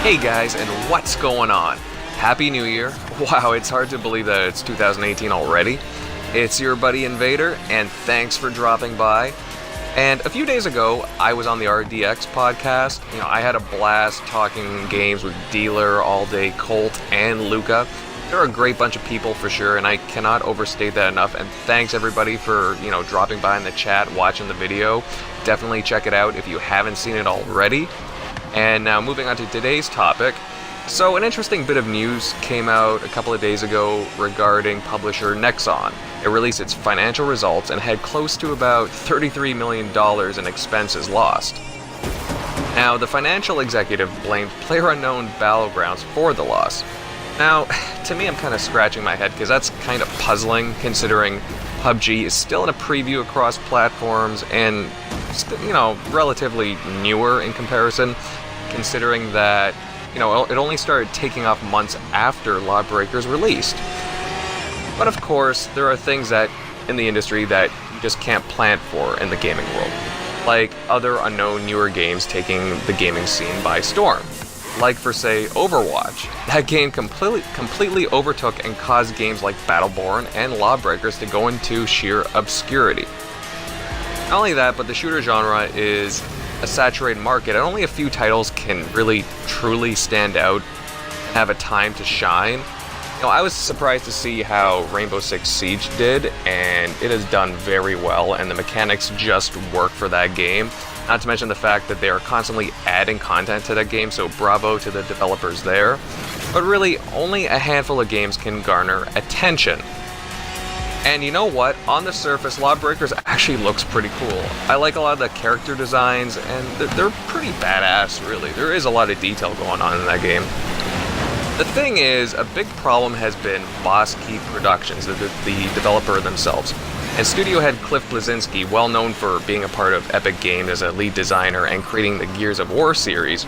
Hey guys, and what's going on? Happy New Year. Wow, it's hard to believe that it's 2018 already. It's your buddy Invader, and thanks for dropping by. And a few days ago, I was on the RDX podcast. I had a blast talking games with Dealer, All Day, Colt, and Luca. They're a great bunch of people for sure, and I cannot overstate that enough. And thanks everybody for, dropping by in the chat, watching the video. Definitely check it out if you haven't seen it already. And now moving on to today's topic. So an interesting bit of news came out a couple of days ago regarding Publisher Nexon. It released its financial results and had close to about $33 million in expenses lost. Now, the financial executive blamed PlayerUnknown Battlegrounds for the loss. Now, to me, I'm kind of scratching my head because that's kind of puzzling considering PUBG is still in a preview across platforms and, relatively newer in comparison, considering that, it only started taking off months after Lawbreakers released. But of course, there are things that in the industry that you just can't plan for in the gaming world, like other unknown newer games taking the gaming scene by storm. Like for say Overwatch, that game completely overtook and caused games like Battleborn and Lawbreakers to go into sheer obscurity. Not only that, but the shooter genre is a saturated market, and only a few titles can really truly stand out and have a time to shine. I was surprised to see how Rainbow Six Siege did, and it has done very well, and the mechanics just work for that game. Not to mention the fact that they are constantly adding content to that game, so bravo to the developers there. But really, only a handful of games can garner attention. And you know what? On the surface, Lawbreakers actually looks pretty cool. I like a lot of the character designs, and they're pretty badass, really. There is a lot of detail going on in that game. The thing is, a big problem has been Boss Key Productions, the developer themselves. And studio head Cliff Bleszinski, well known for being a part of Epic Games as a lead designer and creating the Gears of War series,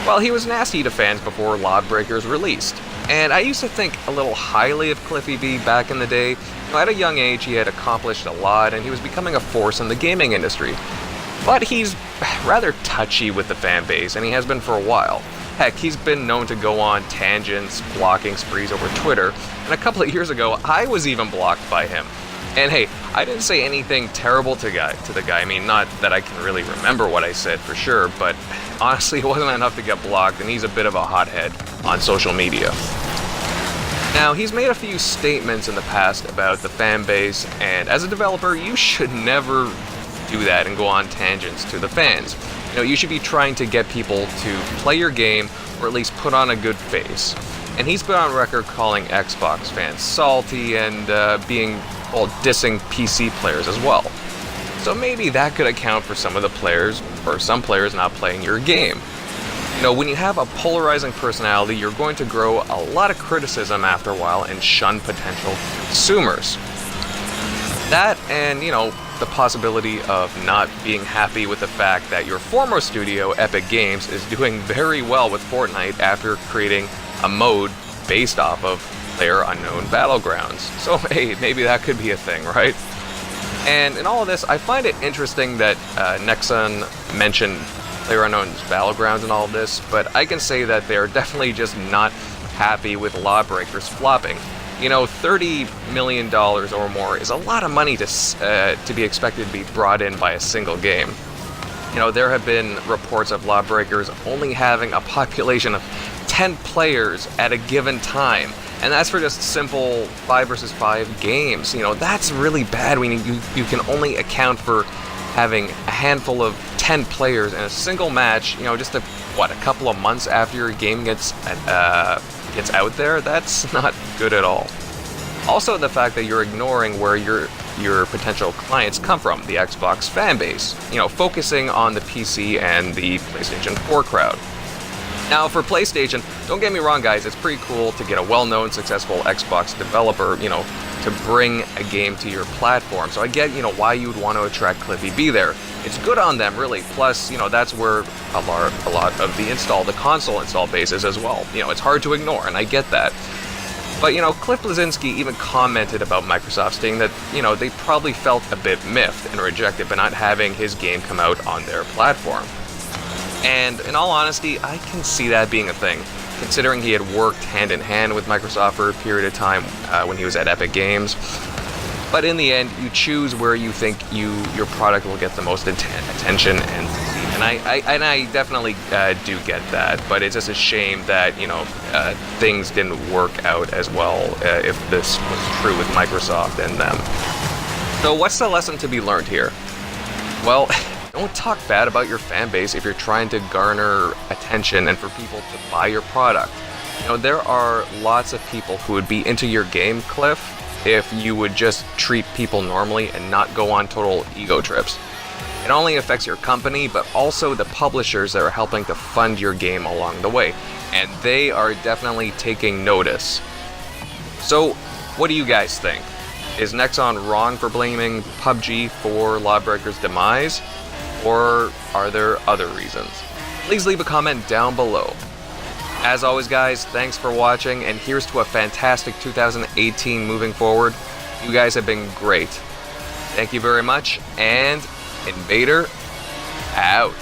well, he was nasty to fans before Lawbreakers released. And I used to think a little highly of Cliffy B back in the day. At a young age, he had accomplished a lot, and he was becoming a force in the gaming industry. But he's rather touchy with the fan base, and he has been for a while. Heck, he's been known to go on tangents, blocking sprees over Twitter, and a couple of years ago, I was even blocked by him. And hey, I didn't say anything terrible to the guy. I mean, not that I can really remember what I said for sure, but honestly, it wasn't enough to get blocked, and he's a bit of a hothead on social media. Now, he's made a few statements in the past about the fan base, and as a developer, you should never do that and go on tangents to the fans. You should be trying to get people to play your game, or at least put on a good face. And he's been on record calling Xbox fans salty and dissing PC players as well. So maybe that could account for some of the players, or some players not playing your game. When you have a polarizing personality, you're going to grow a lot of criticism after a while and shun potential consumers. That and, the possibility of not being happy with the fact that your former studio, Epic Games, is doing very well with Fortnite after creating a mode based off of PlayerUnknown Battlegrounds. So hey, maybe that could be a thing, right? And in all of this, I find it interesting that Nexon mentioned PlayerUnknown's Battlegrounds and all of this, but I can say that they're definitely just not happy with Lawbreakers flopping. $30 million or more is a lot of money to be expected to be brought in by a single game. There have been reports of Lawbreakers only having a population of 10 players at a given time, and that's for just simple 5 versus 5 games. That's really bad when you can only account for having a handful of 10 players in a single match, just a couple of months after your game gets out there. That's not good at all. Also, the fact that you're ignoring where your potential clients come from, the Xbox fan base, focusing on the PC and the PlayStation 4 crowd. Now, for PlayStation, don't get me wrong, guys, it's pretty cool to get a well-known, successful Xbox developer, to bring a game to your platform. So I get, why you would want to attract Cliffy B there. It's good on them, really. Plus, that's where a lot of the console install base is as well. It's hard to ignore, and I get that. But, Cliff Bleszinski even commented about Microsoft, stating that, they probably felt a bit miffed and rejected by not having his game come out on their platform. And in all honesty, I can see that being a thing, considering he had worked hand in hand with Microsoft for a period of time when he was at Epic Games. But in the end, you choose where you think your product will get the most attention and succeed. And I definitely do get that. But it's just a shame that things didn't work out as well if this was true with Microsoft and them. So what's the lesson to be learned here? Well, don't talk bad about your fan base if you're trying to garner attention and for people to buy your product. There are lots of people who would be into your game, Cliff, if you would just treat people normally and not go on total ego trips. It only affects your company, but also the publishers that are helping to fund your game along the way. And they are definitely taking notice. So, what do you guys think? Is Nexon wrong for blaming PUBG for Lawbreakers' demise? Or are there other reasons? Please leave a comment down below. As always, guys, thanks for watching, and here's to a fantastic 2018 moving forward. You guys have been great. Thank you very much, and Invader out.